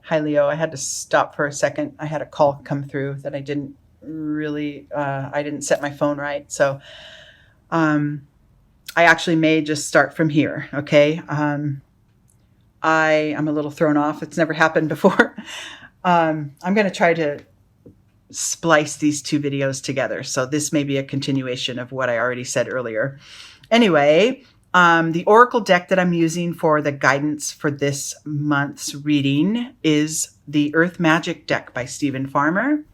Hi, Leo. I had to stop for a second. I had a call come through that I didn't really, I didn't set my phone right. So um, I actually may just start from here. Okay. I am a little thrown off. It's never happened before. I'm going to try to splice these two videos together. So this may be a continuation of what I already said earlier. Anyway, the Oracle deck that I'm using for the guidance for this month's reading is the Earth Magic deck by Stephen Farmer.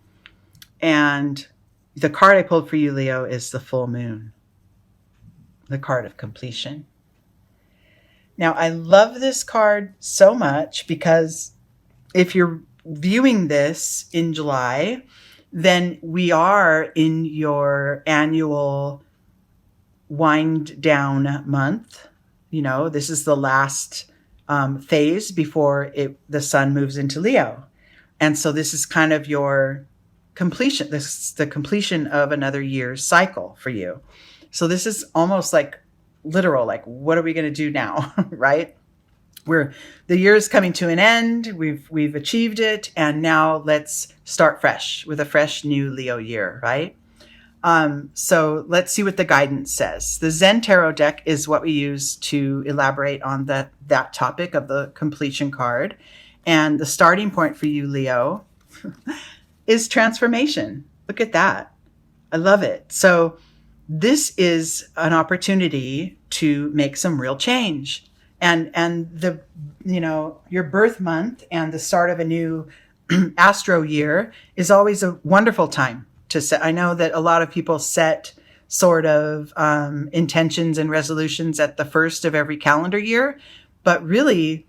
And the card I pulled for you, Leo, is the full moon, the card of completion. Now, I love this card so much because if you're viewing this in July, then we are in your annual wind down month. You know, this is the last phase before the sun moves into Leo. And so this is kind of your completion. This is the completion of another year's cycle for you. So this is almost like literal, like, what are we going to do now? Right? The year is coming to an end. We've achieved it. And now let's start fresh with a fresh new Leo year, right? So let's see what the guidance says. The Zen Tarot deck is what we use to elaborate on that topic of the completion card. And the starting point for you, Leo, is transformation. Look at that. I love it. So this is an opportunity to make some real change. And the, your birth month and the start of a new astro year is always a wonderful time to set. I know that a lot of people set sort of intentions and resolutions at the first of every calendar year, but really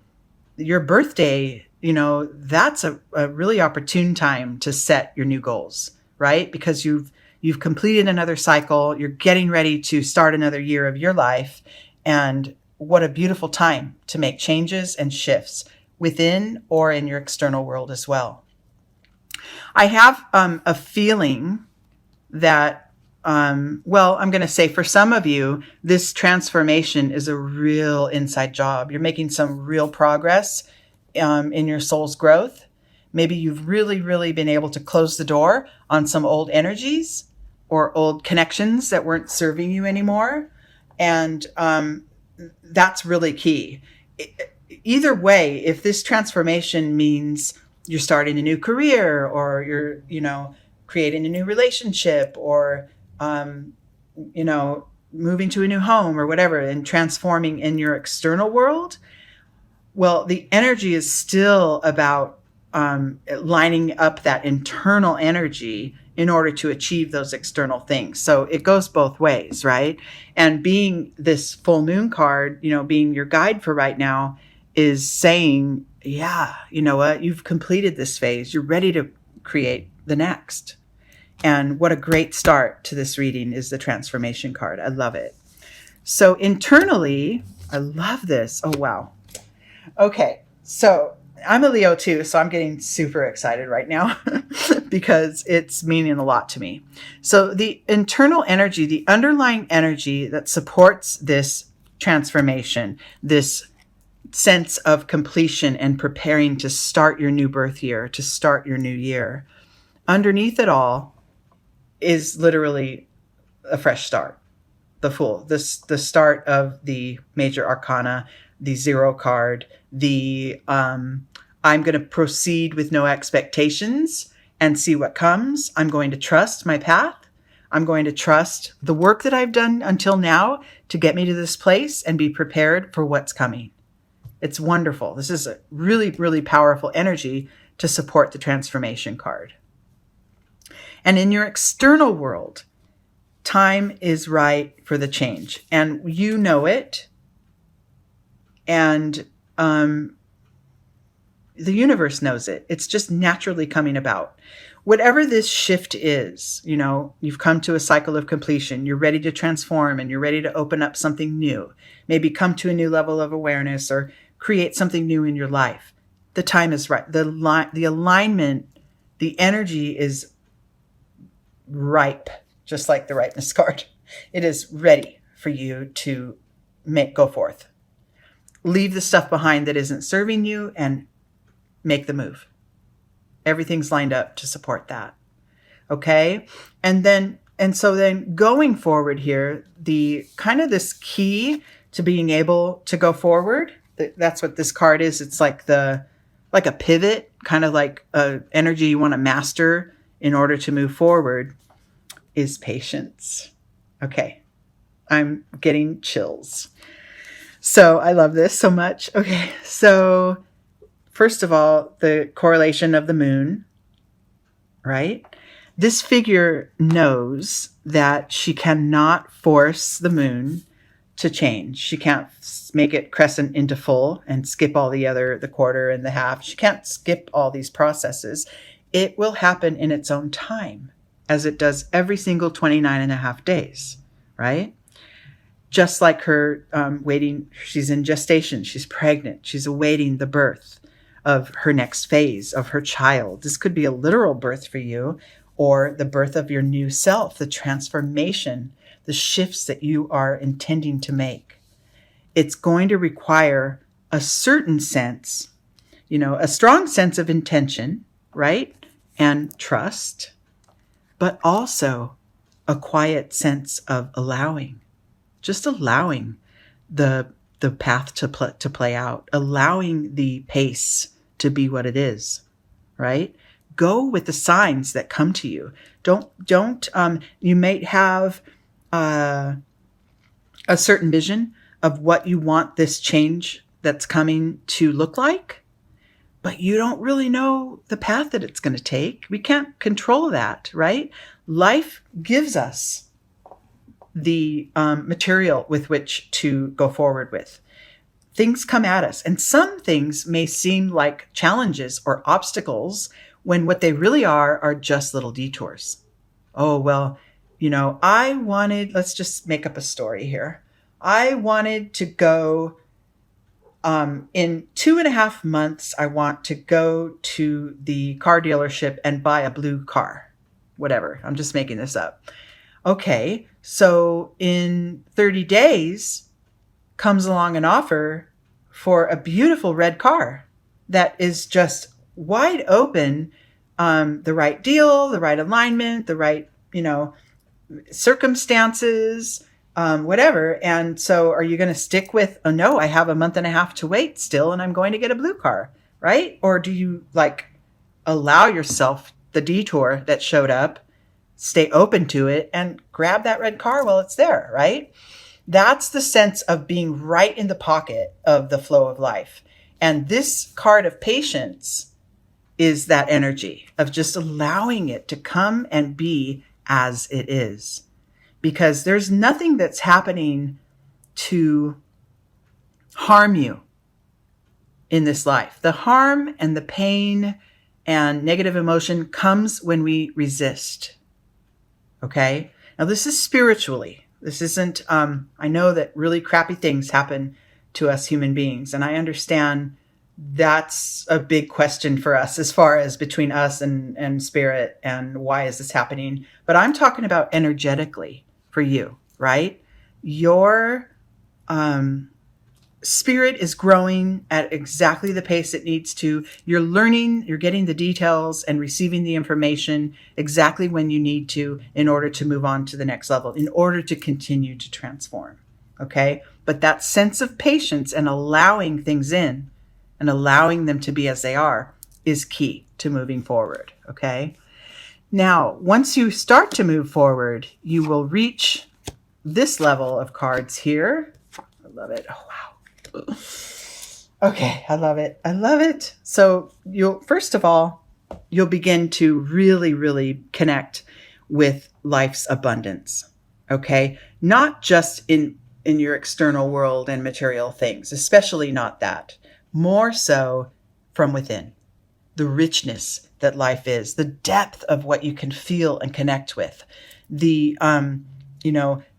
your birthday, that's a really opportune time to set your new goals, right? Because you've completed another cycle, you're getting ready to start another year of your life, and what a beautiful time to make changes and shifts within or in your external world as well. I have a feeling that, I'm going to say for some of you, this transformation is a real inside job. You're making some real progress in your soul's growth. Maybe you've really, really been able to close the door on some old energies or old connections that weren't serving you anymore. And that's really key. Either way, if this transformation means you're starting a new career or you're, creating a new relationship or, moving to a new home or whatever and transforming in your external world, well, the energy is still about lining up that internal energy in order to achieve those external things. So it goes both ways, right? And being this full moon card, being your guide for right now is saying, yeah, you know what? You've completed this phase. You're ready to create the next. And what a great start to this reading is the transformation card. I love it. So internally, I love this. Oh, wow. Okay. So I'm a Leo too, so I'm getting super excited right now because it's meaning a lot to me. So the internal energy, the underlying energy that supports this transformation, this sense of completion and preparing to start your new birth year, to start your new year, underneath it all is literally a fresh start. The Fool, the start of the major arcana, the Zero card, the I'm going to proceed with no expectations and see what comes. I'm going to trust my path. I'm going to trust the work that I've done until now to get me to this place and be prepared for what's coming. It's wonderful. This is a really, really powerful energy to support the transformation card. And in your external world, time is right for the change. And you know it. And the universe knows it. It's just naturally coming about. Whatever this shift is, you've come to a cycle of completion. You're ready to transform and you're ready to open up something new. Maybe come to a new level of awareness or create something new in your life. The time is right. The alignment, the energy is ripe, just like the ripeness card. It is ready for you to go forth. Leave the stuff behind that isn't serving you and make the move. Everything's lined up to support that. Okay. And so then going forward here, the kind of this key to being able to go forward, that's what this card is. It's like a pivot, kind of like a energy you want to master in order to move forward, is patience. Okay. I'm getting chills. So I love this so much. Okay. So first of all, the correlation of the moon, right? This figure knows that she cannot force the moon to change. She can't make it crescent into full and skip all the quarter and the half. She can't skip all these processes. It will happen in its own time, as it does every single 29 and a half days, right? Just like her waiting, she's in gestation, she's pregnant, she's awaiting the birth of her next phase of her child. This could be a literal birth for you, or the birth of your new self, the transformation, the shifts that you are intending to make. It's going to require a certain sense, a strong sense of intention, right? And trust, but also a quiet sense of allowing, just allowing the path to play out, allowing the pace to be what it is, right? Go with the signs that come to you. Don't, you may have a certain vision of what you want this change that's coming to look like, but you don't really know the path that it's going to take. We can't control that, right? Life gives us the material with which to go forward with. Things come at us, and some things may seem like challenges or obstacles when what they really are just little detours. Oh, well, let's just make up a story here. I wanted to go, in 2.5 months, I want to go to the car dealership and buy a blue car. Whatever, I'm just making this up. Okay, so in 30 days comes along an offer for a beautiful red car that is just wide open, the right deal, the right alignment, the right, circumstances, whatever. And so are you going to stick with, oh no, I have a 1.5 months to wait still, and I'm going to get a blue car, right? Or do you allow yourself the detour that showed up, stay open to it, and grab that red car while it's there, right? That's the sense of being right in the pocket of the flow of life. And this card of patience is that energy of just allowing it to come and be as it is. Because there's nothing that's happening to harm you in this life. The harm and the pain and negative emotion comes when we resist. Okay? Now, this is spiritually. This isn't, I know that really crappy things happen to us human beings. And I understand that's a big question for us as far as between us and spirit and why is this happening. But I'm talking about energetically for you, right? Your spirit is growing at exactly the pace it needs to. You're learning, you're getting the details and receiving the information exactly when you need to in order to move on to the next level, in order to continue to transform. Okay? But that sense of patience and allowing things in and allowing them to be as they are is key to moving forward. Okay? Now, once you start to move forward, you will reach this level of cards here. I love it. Oh, wow. Okay, I love it. I love it. So first of all, you'll begin to really, really connect with life's abundance. Okay? Not just in your external world and material things, especially not that. More so from within. The richness that life is, the depth of what you can feel and connect with, the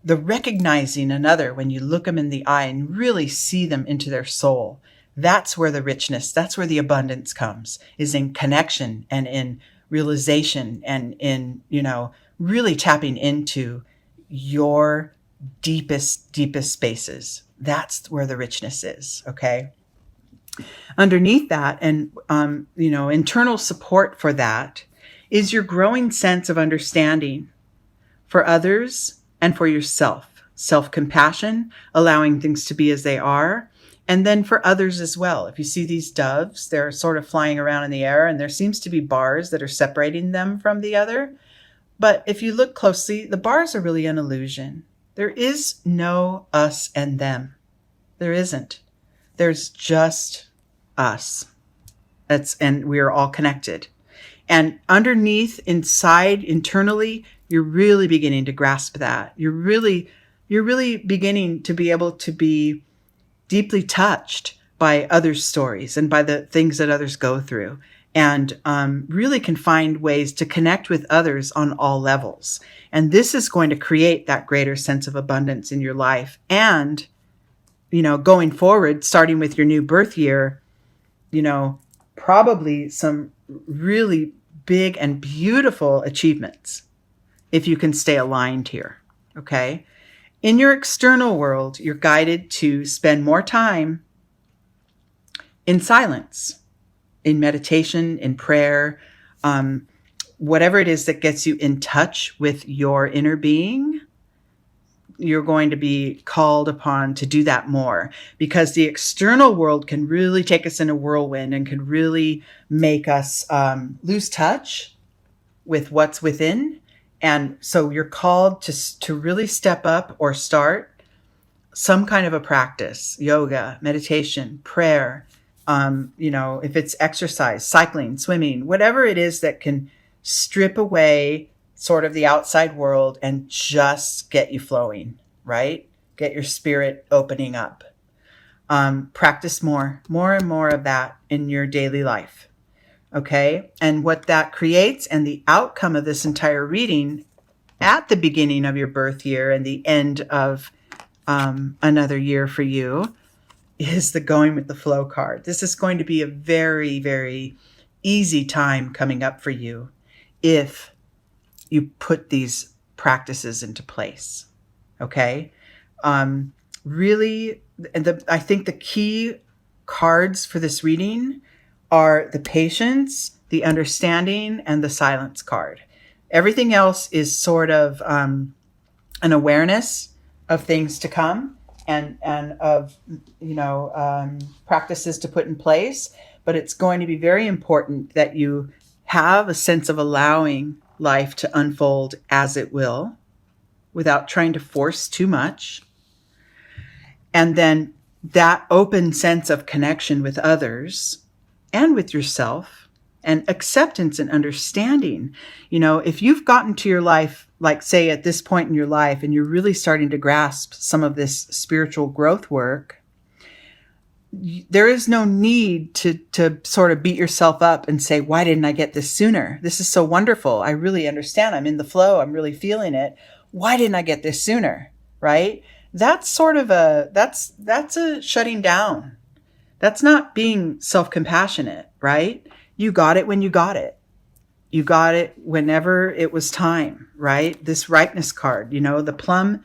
recognizing another when you look them in the eye and really see them into their soul. That's where the richness, that's where the abundance comes, is in connection and in realization and in, really tapping into your deepest spaces. That's where the richness is. Okay. Underneath that, and internal support for that, is your growing sense of understanding for others and for yourself. Self-compassion, allowing things to be as they are, and then for others as well. If you see these doves, they're sort of flying around in the air, and there seems to be bars that are separating them from the other. But if you look closely, the bars are really an illusion. There is no us and them. There isn't. There's just us. And we are all connected. And underneath, inside, internally, you're really beginning to grasp that. You're really beginning to be able to be deeply touched by others' stories and by the things that others go through, and really can find ways to connect with others on all levels. And this is going to create that greater sense of abundance in your life. And, going forward, starting with your new birth year, probably some really big and beautiful achievements if you can stay aligned here. Okay. In your external world, you're guided to spend more time in silence, in meditation, in prayer, whatever it is that gets you in touch with your inner being. You're going to be called upon to do that more, because the external world can really take us in a whirlwind and can really make us lose touch with what's within. And so you're called to really step up or start some kind of a practice, yoga, meditation, prayer, if it's exercise, cycling, swimming, whatever it is that can strip away sort of the outside world and just get you flowing, right? Get your spirit opening up. Practice more and more of that in your daily life. Okay. And what that creates, and the outcome of this entire reading at the beginning of your birth year and the end of another year for you, is the going with the flow card. This is going to be a very, very easy time coming up for you if you put these practices into place. Okay. Really, I think the key cards for this reading are the patience, the understanding, and the silence card. Everything else is sort of an awareness of things to come and of practices to put in place. But it's going to be very important that you have a sense of allowing life to unfold as it will, without trying to force too much. And then that open sense of connection with others and with yourself, and acceptance and understanding. If you've gotten to your life, like say at this point in your life, and you're really starting to grasp some of this spiritual growth work, there is no need to sort of beat yourself up and say, why didn't I get this sooner? This is so wonderful. I really understand. I'm in the flow. I'm really feeling it. Why didn't I get this sooner? Right? That's sort of that's a shutting down. That's not being self-compassionate, right? You got it when you got it. You got it whenever it was time, right? This ripeness card, the plum,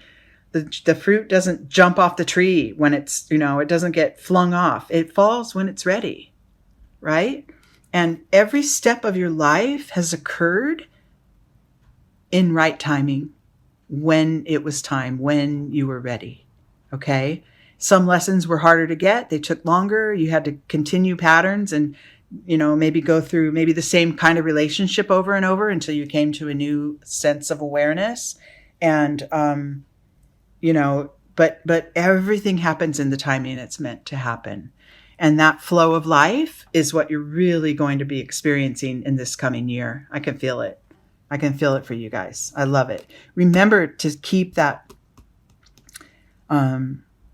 the fruit doesn't jump off the tree when it's, it doesn't get flung off. It falls when it's ready, right? And every step of your life has occurred in right timing, when it was time, when you were ready, okay? Some lessons were harder to get. They took longer. You had to continue patterns and, maybe go through maybe the same kind of relationship over and over until you came to a new sense of awareness. And, but everything happens in the timing it's meant to happen. And that flow of life is what you're really going to be experiencing in this coming year. I can feel it. I can feel it for you guys. I love it. Remember to keep that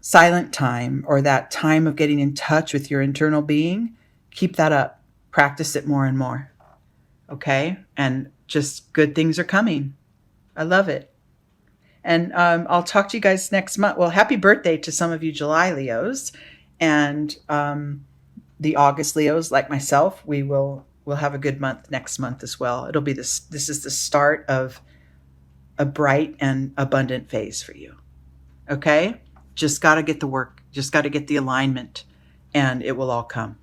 silent time, or that time of getting in touch with your internal being. Keep that up. Practice it more and more. Okay? And just good things are coming. I love it. And I'll talk to you guys next month. Well, happy birthday to some of you July Leos. And the August Leos, like myself, we'll have a good month next month as well. It'll be this is the start of a bright and abundant phase for you. Okay? Just got to get the work. Just got to get the alignment and it will all come.